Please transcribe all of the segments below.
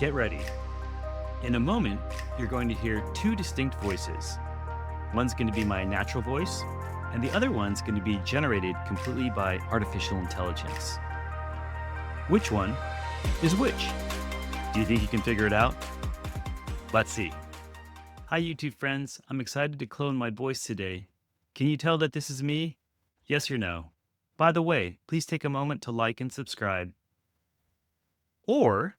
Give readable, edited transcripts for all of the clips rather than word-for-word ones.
get ready. In a moment, you're going to hear two distinct voices. One's going to be my natural voice, and the other one's going to be generated completely by artificial intelligence. Which one is which? Do you think you can figure it out? Let's see. Hi, YouTube friends. I'm excited to clone my voice today. Can you tell that this is me? Yes or no? By the way, please take a moment to like and subscribe. Or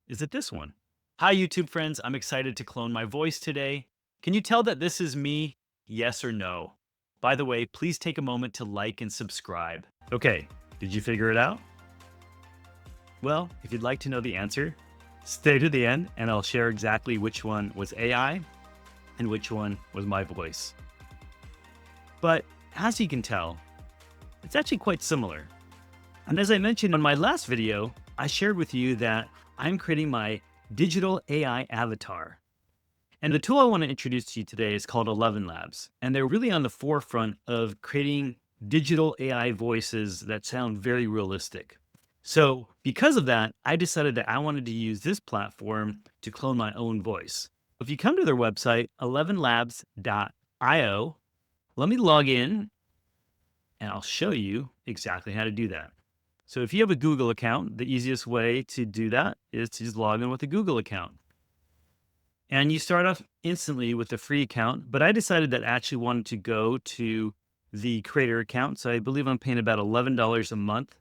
is it this one? Hi, YouTube friends. I'm excited to clone my voice today. Can you tell that this is me? Yes or no? By the way, please take a moment to like and subscribe. Okay, did you figure it out? Well, if you'd like to know the answer, stay to the end and I'll share exactly which one was AI and which one was my voice. But as you can tell, it's actually quite similar. And as I mentioned in my last video, I shared with you that I'm creating my digital AI avatar. And the tool I want to introduce to you today is called ElevenLabs. And they're really on the forefront of creating digital AI voices that sound very realistic. So because of that, I decided that I wanted to use this platform to clone my own voice. If you come to their website, ElevenLabs.io, let me log in and I'll show you exactly how to do that. So if you have a Google account, the easiest way to do that is to just log in with a Google account. And you start off instantly with a free account, but I decided that I actually wanted to go to the creator account. So I believe I'm paying about $11 a month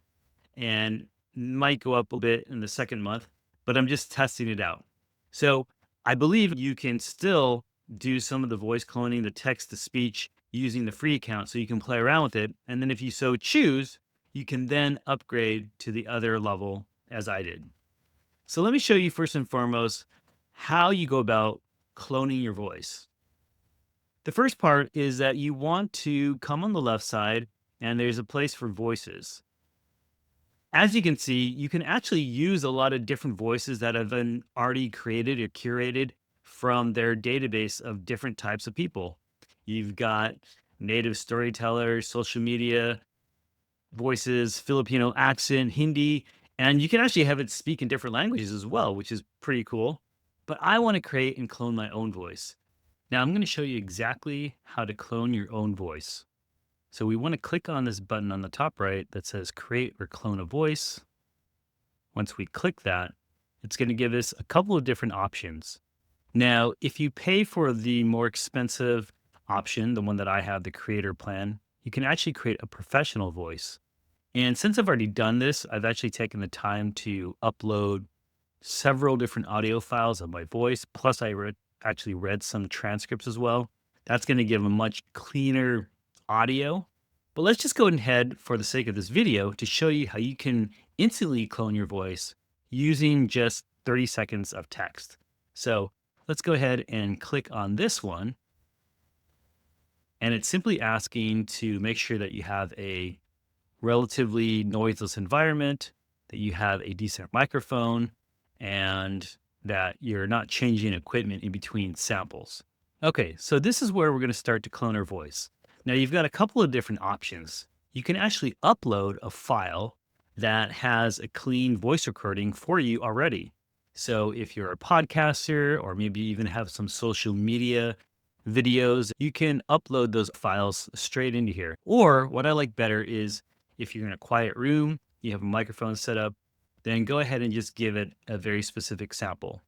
and might go up a bit in the second month, but I'm just testing it out. So I believe you can still do some of the voice cloning, the text to speech using the free account. So you can play around with it. And then if you so choose, you can then upgrade to the other level as I did. So let me show you first and foremost how you go about cloning your voice. The first part is that you want to come on the left side and there's a place for voices. As you can see, you can actually use a lot of different voices that have been already created or curated from their database of different types of people. You've got native storytellers, social media voices, Filipino accent, Hindi, and you can actually have it speak in different languages as well, which is pretty cool. But I want to create and clone my own voice. Now I'm going to show you exactly how to clone your own voice. So we want to click on this button on the top right that says create or clone a voice. Once we click that, it's going to give us a couple of different options. Now, if you pay for the more expensive option, the one that I have, the creator plan, you can actually create a professional voice. And since I've already done this, I've actually taken the time to upload several different audio files of my voice. Plus I actually read some transcripts as well. That's going to give a much cleaner audio. But let's just go ahead for the sake of this video to show you how you can instantly clone your voice using just 30 seconds of text. So let's go ahead and click on this one. And it's simply asking to make sure that you have a relatively noiseless environment, that you have a decent microphone, and that you're not changing equipment in between samples. Okay, so this is where we're going to start to clone our voice. Now you've got a couple of different options. You can actually upload a file that has a clean voice recording for you already. So if you're a podcaster or maybe even have some social media videos, you can upload those files straight into here. Or what I like better is if you're in a quiet room, you have a microphone set up, then go ahead and just give it a very specific sample.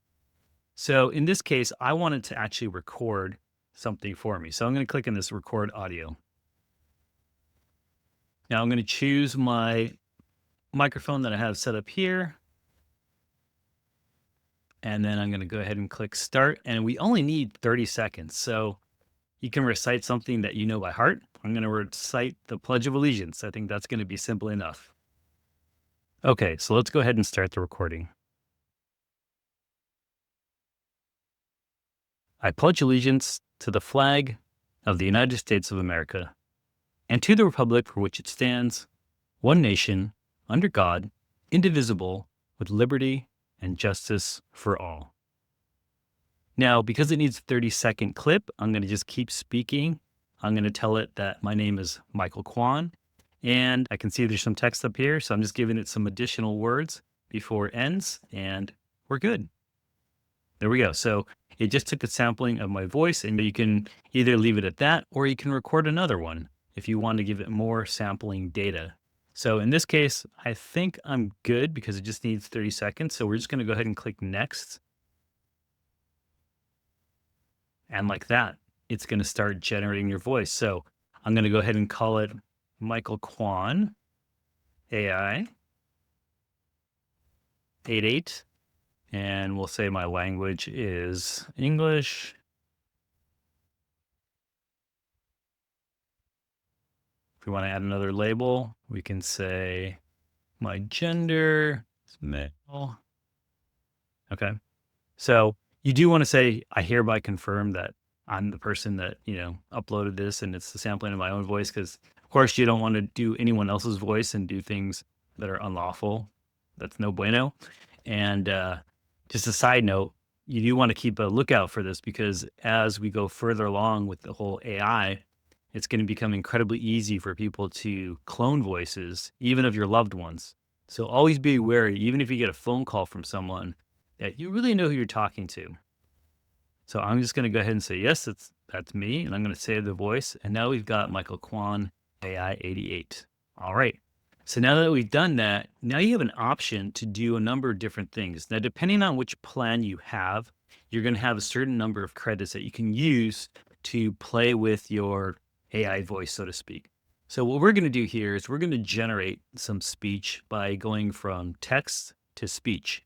So in this case, I wanted to actually record something for me. So I'm going to click on this record audio. Now I'm going to choose my microphone that I have set up here. And then I'm going to go ahead and click start. And we only need 30 seconds. So you can recite something that you know by heart. I'm going to recite the Pledge of Allegiance. I think that's going to be simple enough. Okay, so let's go ahead and start the recording. I pledge allegiance to the flag of the United States of America and to the republic for which it stands, one nation, under God, indivisible, with liberty and justice for all. Now, because it needs a 30-second clip, I'm going to just keep speaking. I'm going to tell it that my name is Michael Kwan, and I can see there's some text up here, so I'm just giving it some additional words before it ends, and we're good. There we go. So it just took a sampling of my voice, and you can either leave it at that or you can record another one if you want to give it more sampling data. So in this case, I think I'm good because it just needs 30 seconds. So we're just going to go ahead and click next. And like that, it's going to start generating your voice. So I'm going to go ahead and call it Michael Kwan AI 88. And we'll say my language is English. If we want to add another label, we can say my gender is male. Okay. So you do want to say, I hereby confirm that I'm the person that, uploaded this and it's the sampling of my own voice. Cause of course you don't want to do anyone else's voice and do things that are unlawful. That's no bueno. And just a side note, you do want to keep a lookout for this because as we go further along with the whole AI, it's going to become incredibly easy for people to clone voices, even of your loved ones. So always be wary, even if you get a phone call from someone that you really know who you're talking to. So I'm just going to go ahead and say, yes, that's me. And I'm going to save the voice. And now we've got Michael Kwan AI 88. All right. So now that we've done that, now you have an option to do a number of different things. Now, depending on which plan you have, you're going to have a certain number of credits that you can use to play with your AI voice, so to speak. So what we're going to do here is we're going to generate some speech by going from text to speech.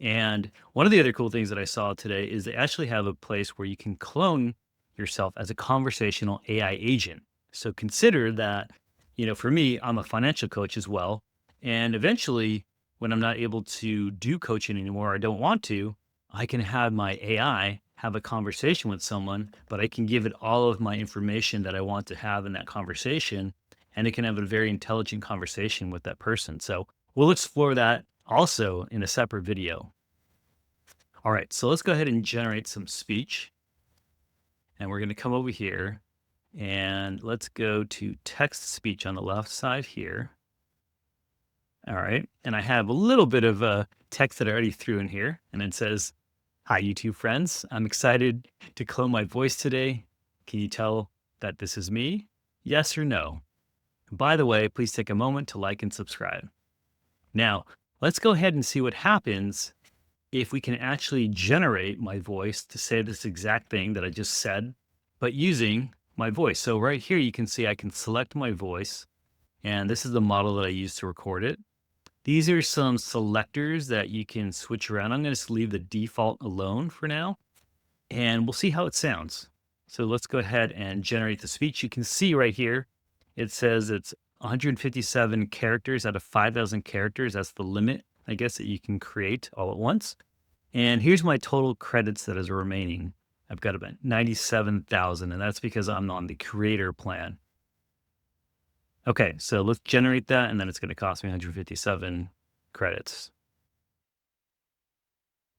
And one of the other cool things that I saw today is they actually have a place where you can clone yourself as a conversational AI agent. So consider that, for me, I'm a financial coach as well. And eventually, when I'm not able to do coaching anymore, I don't want to, I can have my AI have a conversation with someone, but I can give it all of my information that I want to have in that conversation. And it can have a very intelligent conversation with that person. So we'll explore that also in a separate video. All right, so let's go ahead and generate some speech. And we're going to come over here and let's go to text speech on the left side here. All right, and I have a little bit of text that I already threw in here. And it says, "Hi, YouTube friends. I'm excited to clone my voice today. Can you tell that this is me? Yes or no? By the way, please take a moment to like and subscribe." Now, let's go ahead and see what happens if we can actually generate my voice to say this exact thing that I just said, but using my voice. So right here, you can see I can select my voice, and this is the model that I use to record it. These are some selectors that you can switch around. I'm going to just leave the default alone for now, and we'll see how it sounds. So let's go ahead and generate the speech. You can see right here, it says it's 157 characters out of 5,000 characters. That's the limit, I guess, that you can create all at once. And here's my total credits that is remaining. I've got about 97,000, and that's because I'm on the creator plan. Okay, so let's generate that, and then it's going to cost me 157 credits.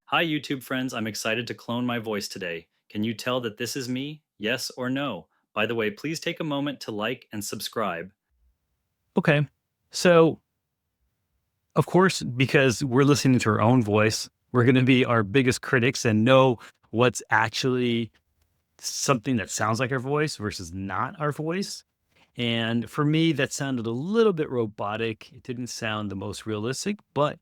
Hi, YouTube friends. I'm excited to clone my voice today. Can you tell that this is me? Yes or no? By the way, please take a moment to like and subscribe. Okay, so of course, because we're listening to our own voice, we're going to be our biggest critics and know what's actually something that sounds like our voice versus not our voice. And for me, that sounded a little bit robotic. It didn't sound the most realistic, but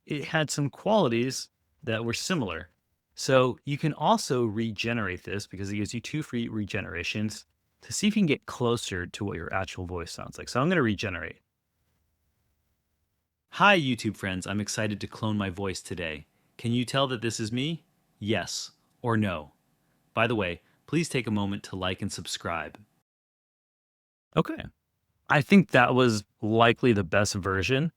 it had some qualities that were similar. So you can also regenerate this because it gives you 2 free regenerations to see if you can get closer to what your actual voice sounds like. So I'm going to regenerate. Hi, YouTube friends. I'm excited to clone my voice today. Can you tell that this is me? Yes or no? By the way, please take a moment to like and subscribe. Okay. I think that was likely the best version.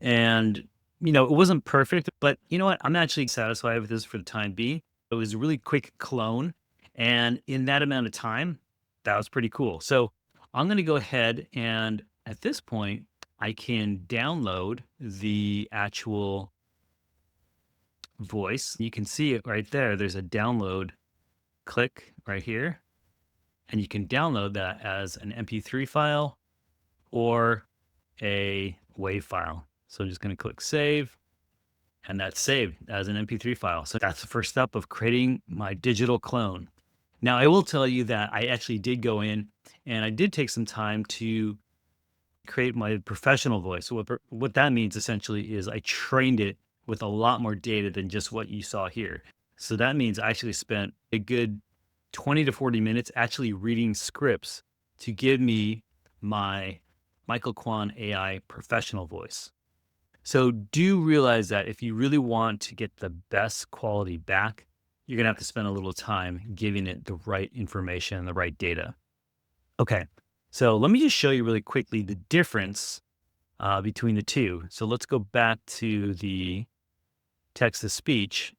And, it wasn't perfect, but you know what? I'm actually satisfied with this for the time being. It was a really quick clone. And in that amount of time, that was pretty cool. So I'm going to go ahead and at this point, I can download the actual voice. You can see it right there. There's a download click right here. And you can download that as an MP3 file or a WAV file. So I'm just going to click save. and that's saved as an MP3 file. So that's the first step of creating my digital clone. Now, I will tell you that I actually did go in and I did take some time to create my professional voice. So what that means essentially is I trained it with a lot more data than just what you saw here. So that means I actually spent a good 20 to 40 minutes actually reading scripts to give me my Michael Kwan AI professional voice. So do realize that if you really want to get the best quality back, you're going to have to spend a little time giving it the right information and the right data. Okay. So let me just show you really quickly the difference between the two. So let's go back to the text to speech,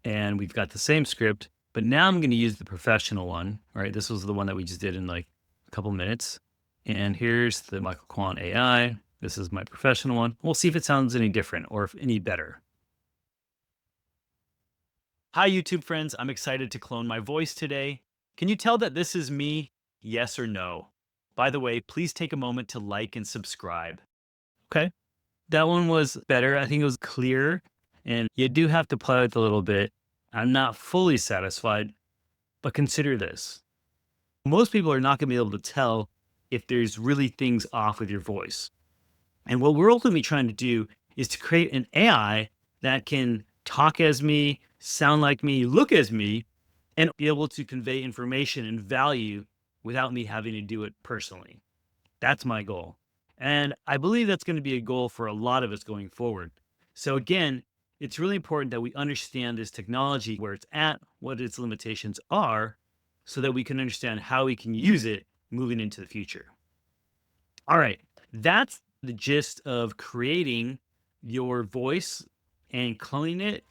and we've got the same script, but now I'm going to use the professional one. All right. This was the one that we just did in like a couple minutes. And here's the Michael Kwan AI. This is my professional one. We'll see if it sounds any different or if any better. Hi, YouTube friends. I'm excited to clone my voice today. Can you tell that this is me? Yes or no? By the way, please take a moment to like and subscribe. Okay. That one was better. I think it was clear, and you do have to play with it a little bit. I'm not fully satisfied, but consider this. Most people are not going to be able to tell if there's really things off with your voice. And what we're ultimately trying to do is to create an AI that can talk as me, sound like me, look as me, and be able to convey information and value without me having to do it personally. That's my goal. And I believe that's going to be a goal for a lot of us going forward. So again, it's really important that we understand this technology, where it's at, what its limitations are, so that we can understand how we can use it moving into the future. All right, that's the gist of creating your voice and cloning it.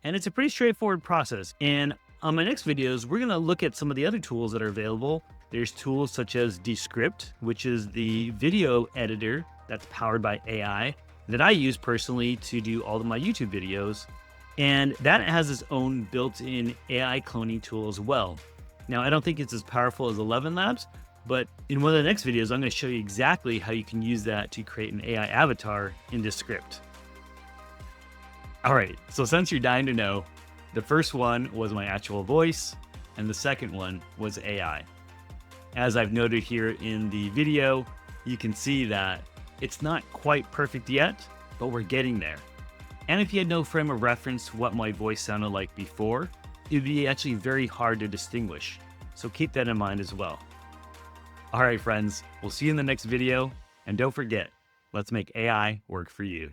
And it's a pretty straightforward process. And on my next videos, we're going to look at some of the other tools that are available. There's tools such as Descript, which is the video editor that's powered by AI that I use personally to do all of my YouTube videos. And that has its own built-in AI cloning tool as well. Now, I don't think it's as powerful as ElevenLabs, but in one of the next videos, I'm going to show you exactly how you can use that to create an AI avatar in Descript. All right, so since you're dying to know, the first one was my actual voice, and the second one was AI. As I've noted here in the video, you can see that it's not quite perfect yet, but we're getting there. And if you had no frame of reference to what my voice sounded like before, it would be actually very hard to distinguish. So keep that in mind as well. All right, friends, we'll see you in the next video. And don't forget, let's make AI work for you.